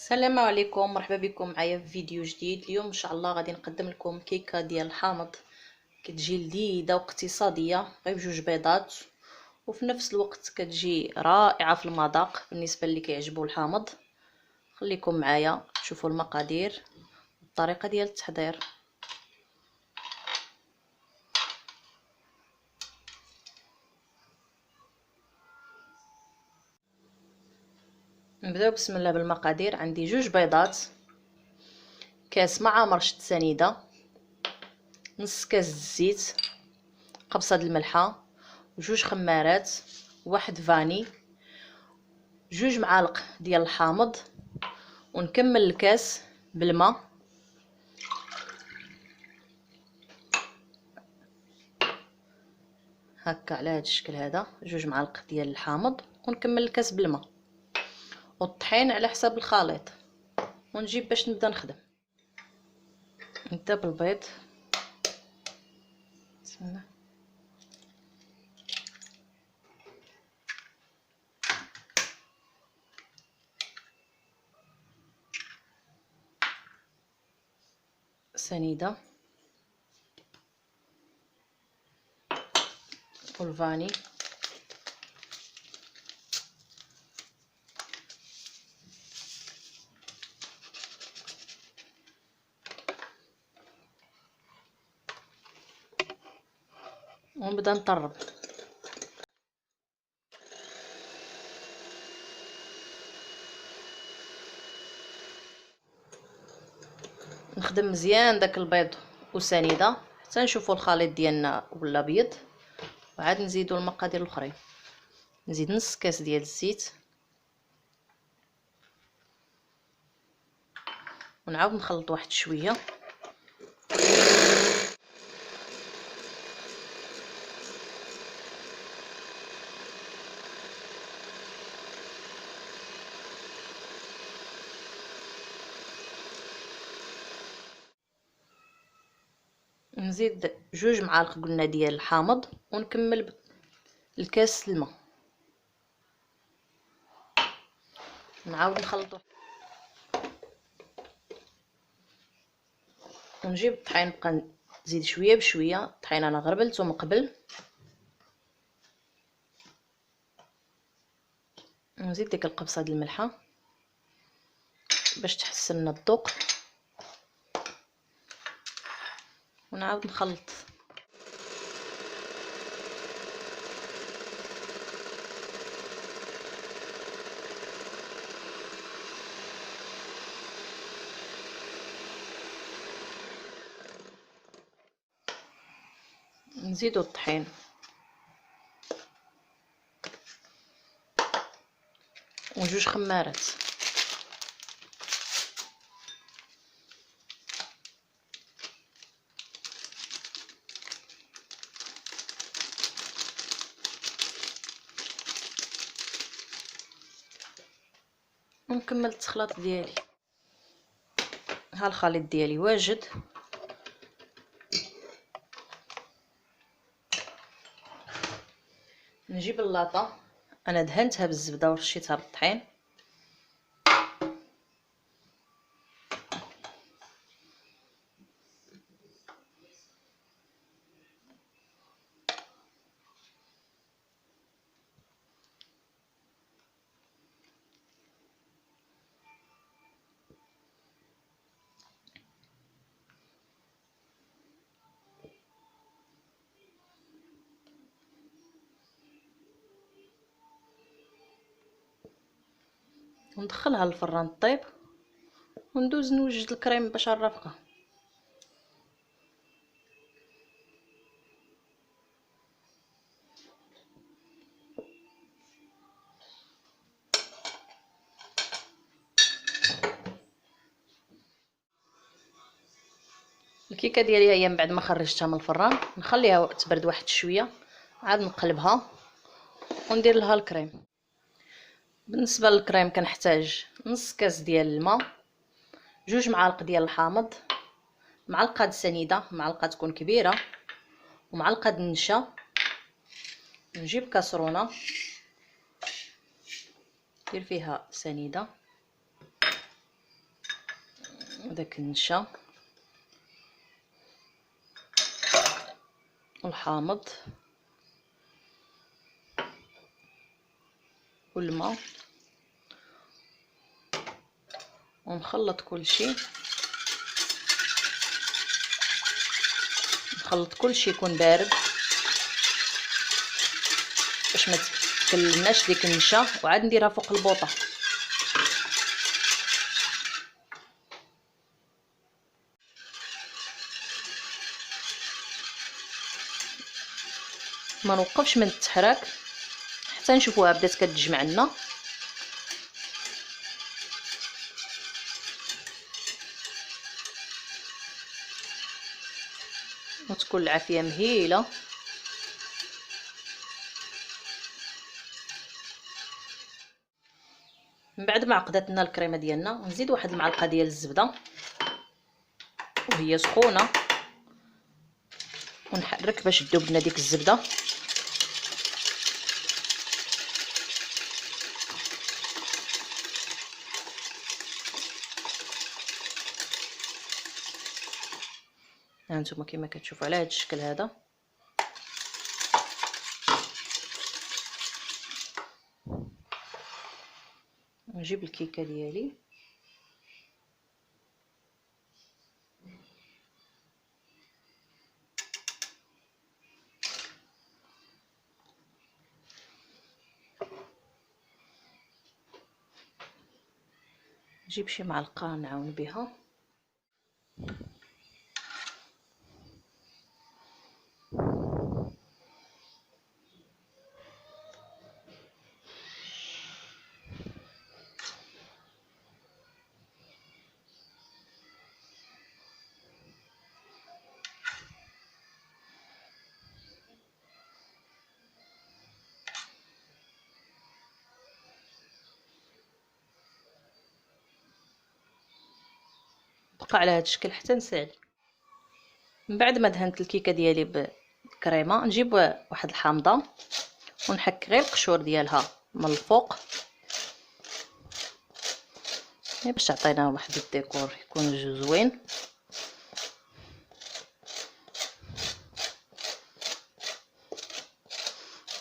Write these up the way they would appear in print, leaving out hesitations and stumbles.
السلام عليكم، مرحبا بكم معايا في فيديو جديد. اليوم ان شاء الله غادي نقدم لكم كيكه ديال الحامض كتجي لذيذه واقتصاديه، غير بجوج بيضات، وفي نفس الوقت كتجي رائعه في المذاق بالنسبه اللي كيعجبوا الحامض. خليكم معايا تشوفوا المقادير والطريقه ديال التحضير. نبداو بسم الله بالمقادير. عندي جوج بيضات، كاس معامر شت سنيده، نص كاس الزيت، قبصه الملحه، وجوج خمارات، واحد فاني، جوج معالق ديال الحامض، ونكمل الكاس بالماء. هكا على هذا الشكل هذا، جوج معالق ديال الحامض، ونكمل الكاس بالماء، والطحين على حساب الخليط. ونجيب باش نبدا نخدم. نبدا بالبيض. بسم الله. سنيده والفاني، ونبدا نطرب. نخدم مزيان داك البيض وسنيده حتى نشوفوا الخليط ديالنا ولا بيض، وعاد نزيدوا المقادير الاخرين. نزيد نص كاس ديال الزيت، ونعاود نخلط واحد شويه. نزيد جوج معالق قلنا ديال الحامض، ونكمل الكاس الماء. نعاود نخلطو، ونجيب الطحين. نبقى نزيد شويه بشويه. الطحين انا غربلته من قبل. نزيد ديك القبصه ديال الملحه باش تحسن لنا الذوق، ونعاود نخلط. نزيدو الطحين، وجوج خمارات، ونكمل التخلاط ديالي. ها الخليط ديالي واجد. نجيب اللاطه، انا دهنتها بالزبده ورشيتها بالطحين. وندخلها للفران طيب، وندوز نوجد الكريم باش نرافقها. الكيكه ديالي هي من بعد ما خرجتها من الفران نخليها تبرد واحد شويه، عاد نقلبها وندير لها الكريم. بالنسبه للكريم كنحتاج نص كاس ديال الماء، جوج معالق ديال الحامض، معلقه سنيده، معلقه تكون كبيره، ومعلقه النشا. نجيب كاسرونه ندير فيها سنيده، داك النشا والحامض والماء، ونخلط كلشي، نخلط كلشي يكون بارد باش ما تكلناش ديك النشا، وعاد نديرها فوق البوطه. ما نوقفش من التحراك حتى نشوفوها بدات كتجمع لنا. وتكون العافيه مهيله. من بعد ما عقدت لنا الكريمه ديالنا، نزيد واحد المعلقه ديال الزبده وهي سخونه، ونحرك باش تذوب لنا ديك الزبده. هانتوما كما كتشوفوا على هذا الشكل هذا. نجيب الكيكه ديالي، نجيب شي معلقه نعاون بها، بقى على هذا الشكل حتى نسالي. من بعد ما دهنت الكيكه ديالي بالكريمه، نجيب واحد الحامضه ونحك غير القشور ديالها من الفوق باش تعطينا واحد الديكور يكون زوين.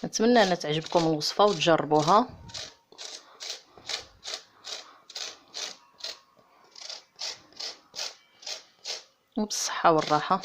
نتمنى ان تعجبكم الوصفه وتجربوها. وبالصحه والراحه.